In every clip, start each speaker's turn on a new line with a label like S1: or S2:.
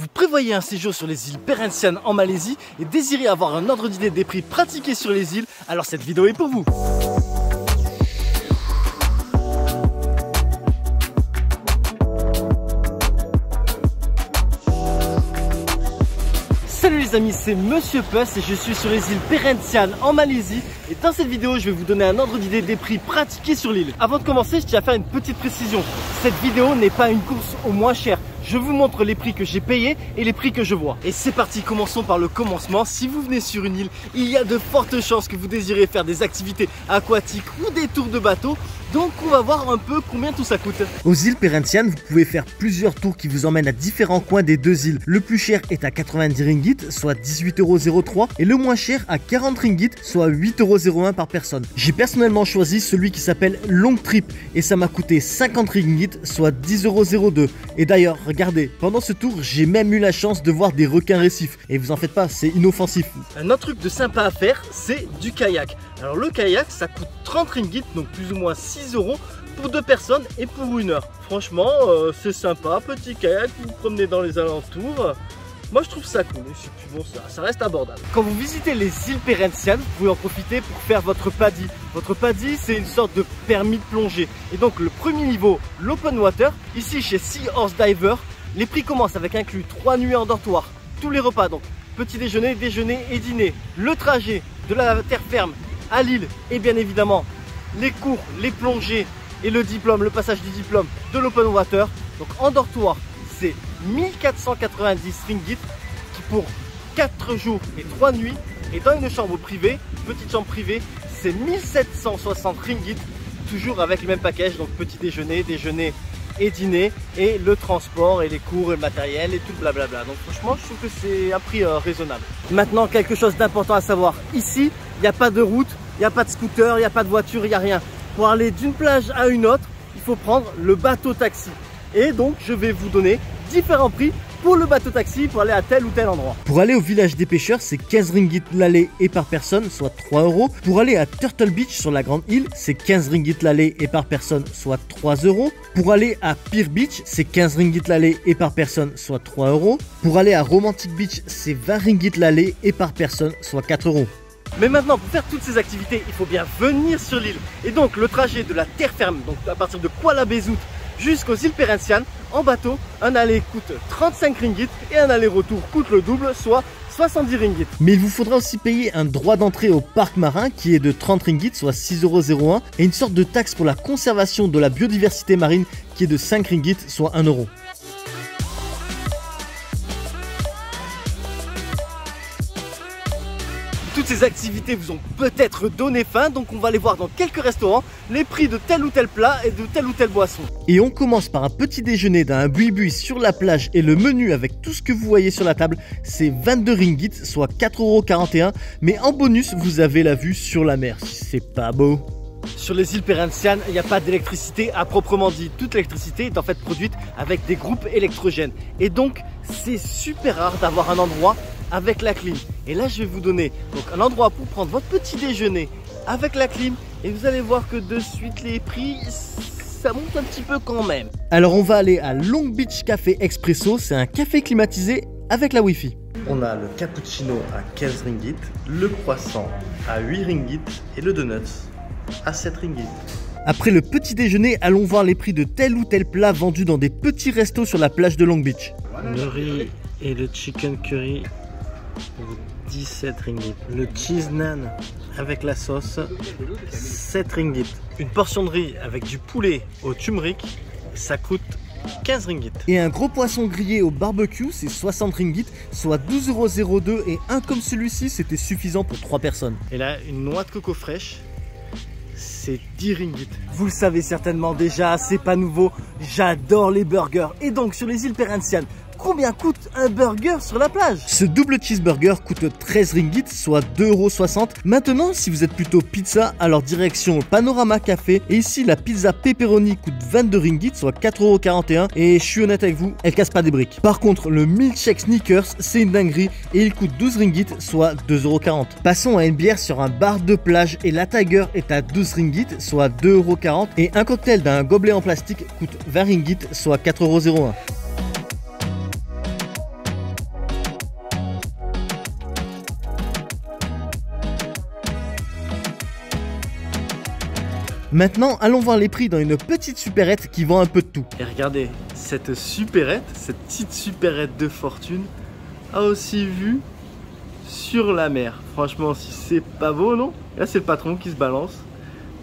S1: Vous prévoyez un séjour sur les îles Perhentian en Malaisie et désirez avoir un ordre d'idée des prix pratiqués sur les îles, alors cette vidéo est pour vous. Salut les amis, c'est Monsieur Puss et je suis sur les îles Perhentian en Malaisie. Et dans cette vidéo, je vais vous donner un ordre d'idée des prix pratiqués sur l'île. Avant de commencer, je tiens à faire une petite précision. Cette vidéo n'est pas une course au moins cher. Je vous montre les prix que j'ai payés et les prix que je vois. Et c'est parti, commençons par le commencement. Si vous venez sur une île, il y a de fortes chances que vous désirez faire des activités aquatiques ou des tours de bateau. Donc on va voir un peu combien tout ça coûte. Aux îles Perhentian, vous pouvez faire plusieurs tours qui vous emmènent à différents coins des deux îles. Le plus cher est à 90 ringgit, soit 18,03 € et le moins cher à 40 ringgit, soit 8,01 € par personne. J'ai personnellement choisi celui qui s'appelle Long Trip et ça m'a coûté 50 ringgit, soit 10,02 €. Et d'ailleurs, regardez, pendant ce tour, j'ai même eu la chance de voir des requins récifs. Et vous en faites pas, c'est inoffensif. Un autre truc de sympa à faire, c'est du kayak. Alors le kayak, ça coûte 30 ringgit, donc plus ou moins 6 € pour 2 personnes et pour 1 heure. Franchement, c'est sympa, petit kayak, vous vous promenez dans les alentours. Moi je trouve ça cool, et puis bon, ça reste abordable. Quand vous visitez les îles Perhentian, vous pouvez en profiter pour faire votre PADI. Votre PADI, c'est une sorte de permis de plongée. Et donc le premier niveau, l'open water, ici chez Sea Horse Diver, les prix commencent avec inclus 3 nuits en dortoir, tous les repas, donc petit déjeuner, déjeuner et dîner, le trajet de la terre ferme à l'île et bien évidemment les cours, les plongées et le diplôme, le passage du diplôme de l'open water. Donc en dortoir, c'est 1490 ringgit qui pour 4 jours et 3 nuits. Et dans une chambre privée, petite chambre privée, c'est 1760 ringgit, toujours avec le même package, donc petit déjeuner, déjeuner et dîner, et le transport et les cours et le matériel et tout le blablabla. Donc franchement, je trouve que c'est un prix raisonnable. Maintenant, quelque chose d'important à savoir, ici, il n'y a pas de route, il n'y a pas de scooter, il n'y a pas de voiture, il n'y a rien. Pour aller d'une plage à une autre, il faut prendre le bateau taxi. Et donc, je vais vous donner différents prix pour le bateau taxi pour aller à tel ou tel endroit. Pour aller au village des pêcheurs, c'est 15 ringgit l'aller et par personne, soit 3 €. Pour aller à Turtle Beach sur la grande île, c'est 15 ringgit l'aller et par personne, soit 3 €. Pour aller à Pier Beach, c'est 15 ringgit l'aller et par personne, soit 3 €. Pour aller à Romantic Beach, c'est 20 ringgit l'aller et par personne, soit 4 €. Mais maintenant, pour faire toutes ces activités, il faut bien venir sur l'île. Et donc, le trajet de la terre ferme, donc à partir de Kuala Bezout jusqu'aux îles Perhentian, en bateau, un aller coûte 35 ringgit et un aller-retour coûte le double, soit 70 ringgit. Mais il vous faudra aussi payer un droit d'entrée au parc marin qui est de 30 ringgit, soit 6,01 € et une sorte de taxe pour la conservation de la biodiversité marine qui est de 5 ringgit, soit 1 €. Toutes ces activités vous ont peut-être donné faim, donc on va aller voir dans quelques restaurants les prix de tel ou tel plat et de telle ou telle boisson. Et on commence par un petit déjeuner d'un buis-buis sur la plage et le menu avec tout ce que vous voyez sur la table, c'est 22 ringgit, soit 4,41 €. Mais en bonus, vous avez la vue sur la mer, si c'est pas beau. Sur les îles Perhentian, il n'y a pas d'électricité à proprement dit. Toute l'électricité est en fait produite avec des groupes électrogènes. Et donc, c'est super rare d'avoir un endroit avec la clim. Et là, je vais vous donner donc un endroit pour prendre votre petit déjeuner avec la clim. Et vous allez voir que de suite, les prix, ça monte un petit peu quand même. Alors, on va aller à Long Beach Café Expresso. C'est un café climatisé avec la Wi-Fi. On a le cappuccino à 15 ringgit, le croissant à 8 ringgit et le donuts à 7 ringgit. Après le petit déjeuner, allons voir les prix de tel ou tel plat vendu dans des petits restos sur la plage de Long Beach. Le riz et le chicken curry, 17 ringgit. Le cheese naan avec la sauce, 7 ringgit. Une portion de riz avec du poulet au turmeric, ça coûte 15 ringgit. Et un gros poisson grillé au barbecue, c'est 60 ringgit, soit 12,02 €. Et un comme celui-ci, c'était suffisant pour 3 personnes. Et là, une noix de coco fraîche, c'est 10 ringgit. Vous le savez certainement déjà, c'est pas nouveau, j'adore les burgers. Et donc sur les îles Perhentian, combien coûte un burger sur la plage? Ce double cheeseburger coûte 13 ringgit, soit 2,60 €. Maintenant, si vous êtes plutôt pizza, alors direction Panorama Café. Et ici, la pizza pepperoni coûte 22 ringgit, soit 4,41 €. Et je suis honnête avec vous, elle casse pas des briques. Par contre, le milkshake Snickers, c'est une dinguerie et il coûte 12 ringgit, soit 2,40 €. Passons à une bière sur un bar de plage et la Tiger est à 12 ringgit, soit 2,40 €. Et un cocktail d'un gobelet en plastique coûte 20 ringgit, soit 4,01 €. Maintenant, allons voir les prix dans une petite supérette qui vend un peu de tout. Et regardez, cette supérette, cette petite supérette de fortune, a aussi vue sur la mer. Franchement, si c'est pas beau, non? Là, c'est le patron qui se balance.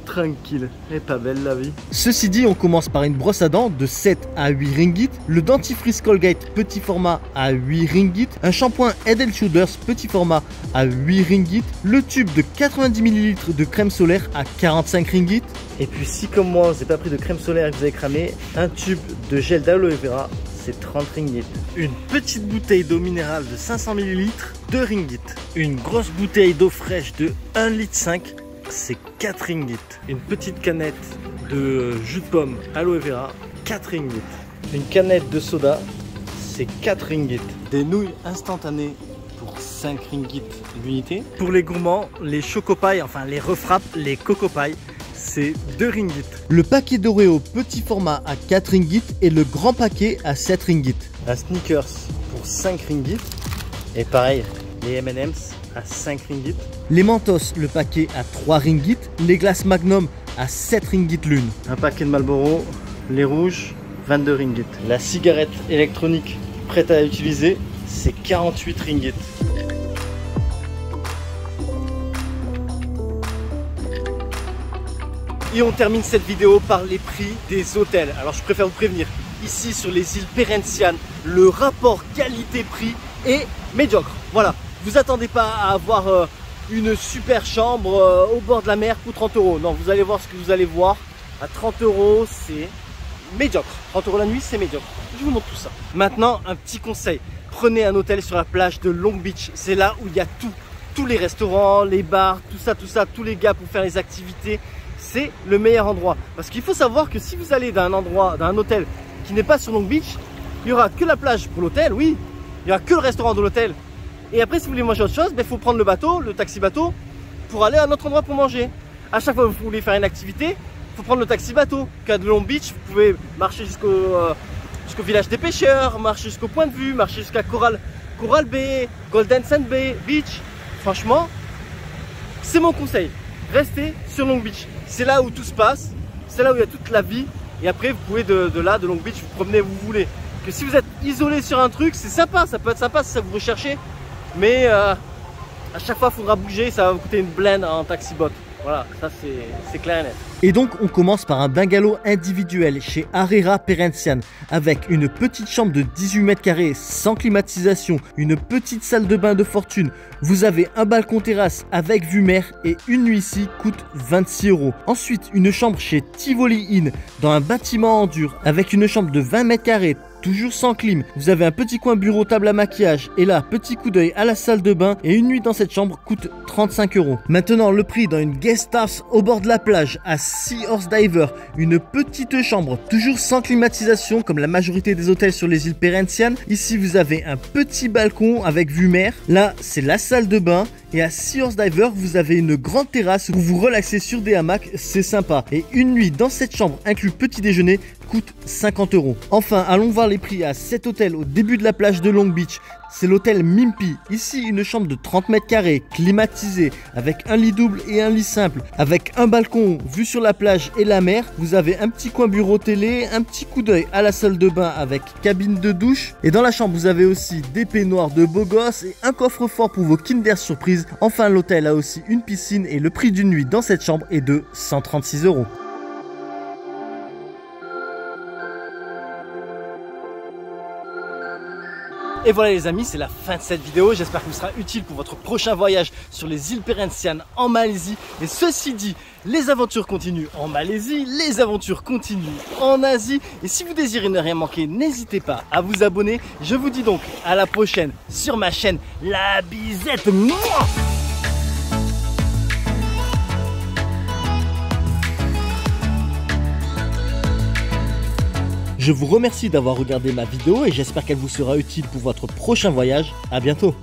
S1: Tranquille, et pas belle la vie. Ceci dit, on commence par une brosse à dents de 7 à 8 ringgit, le dentifrice Colgate petit format à 8 ringgit, un shampoing Head & Shoulders petit format à 8 ringgit, le tube de 90 ml de crème solaire à 45 ringgit. Et puis si comme moi, vous n'avez pas pris de crème solaire et que vous avez cramé, un tube de gel d'aloe vera, c'est 30 ringgit. Une petite bouteille d'eau minérale de 500 ml, 2 ringgit. Une grosse bouteille d'eau fraîche de 1,5 litre, c'est 4 ringgit. Une petite canette de jus de pomme aloe vera, 4 ringgit. Une canette de soda, c'est 4 ringgit. Des nouilles instantanées pour 5 ringgit l'unité. Pour les gourmands, les chocopailles, enfin les refrappes, les cocopailles, c'est 2 ringgit. Le paquet d'Oreo petit format à 4 ringgit et le grand paquet à 7 ringgit. Un Snickers pour 5 ringgit. Et pareil, les M&M's à 5 ringgit. Les Mentos, le paquet à 3 ringgit. Les glaces Magnum à 7 ringgit l'une. Un paquet de Marlboro, les rouges, 22 ringgit. La cigarette électronique prête à utiliser, c'est 48 ringgit. Et on termine cette vidéo par les prix des hôtels. Alors je préfère vous prévenir, ici sur les îles Perhentian, le rapport qualité-prix est médiocre. Voilà, vous attendez pas à avoir une super chambre au bord de la mer pour 30 €. Non, vous allez voir ce que vous allez voir. À 30 €, c'est médiocre. 30 € la nuit, c'est médiocre. Je vous montre tout ça. Maintenant, un petit conseil. Prenez un hôtel sur la plage de Long Beach. C'est là où il y a tout. Tous les restaurants, les bars, tout ça, tous les gars pour faire les activités. C'est le meilleur endroit. Parce qu'il faut savoir que si vous allez d'un endroit, d'un hôtel qui n'est pas sur Long Beach, il n'y aura que la plage pour l'hôtel, oui. Il n'y aura que le restaurant de l'hôtel. Et après, si vous voulez manger autre chose, il faut prendre le bateau, le taxi-bateau, pour aller à un autre endroit pour manger. À chaque fois que vous voulez faire une activité, il faut prendre le taxi-bateau. Qu'à de Long Beach, vous pouvez marcher jusqu'au village des pêcheurs, marcher jusqu'au point de vue, marcher jusqu'à Coral Bay, Golden Sand Bay, Beach. Franchement, c'est mon conseil. Restez sur Long Beach. C'est là où tout se passe, c'est là où il y a toute la vie. Et après, vous pouvez de Long Beach vous promener où vous voulez. Que si vous êtes isolé sur un truc, c'est sympa, ça peut être sympa si ça vous recherchez. Mais à chaque fois, il faudra bouger, ça va vous coûter une blinde en taxi-bot. Voilà, ça c'est clair et net. Et donc, on commence par un bungalow individuel chez Harira Perhentian avec une petite chambre de 18 mètres carrés sans climatisation, une petite salle de bain de fortune. Vous avez un balcon terrasse avec vue mer et une nuit ici coûte 26 €. Ensuite, une chambre chez Tivoli Inn dans un bâtiment en dur avec une chambre de 20 mètres carrés. Toujours sans clim, vous avez un petit coin bureau, table à maquillage et là, petit coup d'œil à la salle de bain et une nuit dans cette chambre coûte 35 €. Maintenant, le prix dans une guest house au bord de la plage à Sea Horse Diver, une petite chambre toujours sans climatisation comme la majorité des hôtels sur les îles Perhentian. Ici, vous avez un petit balcon avec vue mer. Là, c'est la salle de bain. Et à Sea Horse Diver, vous avez une grande terrasse où vous relaxez sur des hamacs, c'est sympa. Et une nuit dans cette chambre, inclus petit déjeuner, coûte 50 €. Enfin, allons voir les prix à cet hôtel au début de la plage de Long Beach. C'est l'hôtel Mimpi. Ici, une chambre de 30 mètres carrés, climatisée, avec un lit double et un lit simple, avec un balcon vue sur la plage et la mer. Vous avez un petit coin bureau télé, un petit coup d'œil à la salle de bain avec cabine de douche. Et dans la chambre, vous avez aussi des peignoirs de beaux gosses et un coffre-fort pour vos Kinder Surprise. Enfin, l'hôtel a aussi une piscine et le prix d'une nuit dans cette chambre est de 136 €. Et voilà les amis, c'est la fin de cette vidéo. J'espère qu'elle vous sera utile pour votre prochain voyage sur les îles Perhentian en Malaisie. Et ceci dit, les aventures continuent en Malaisie, les aventures continuent en Asie. Et si vous désirez ne rien manquer, n'hésitez pas à vous abonner. Je vous dis donc à la prochaine sur ma chaîne La Bizette. Mouah. Je vous remercie d'avoir regardé ma vidéo et j'espère qu'elle vous sera utile pour votre prochain voyage. À bientôt.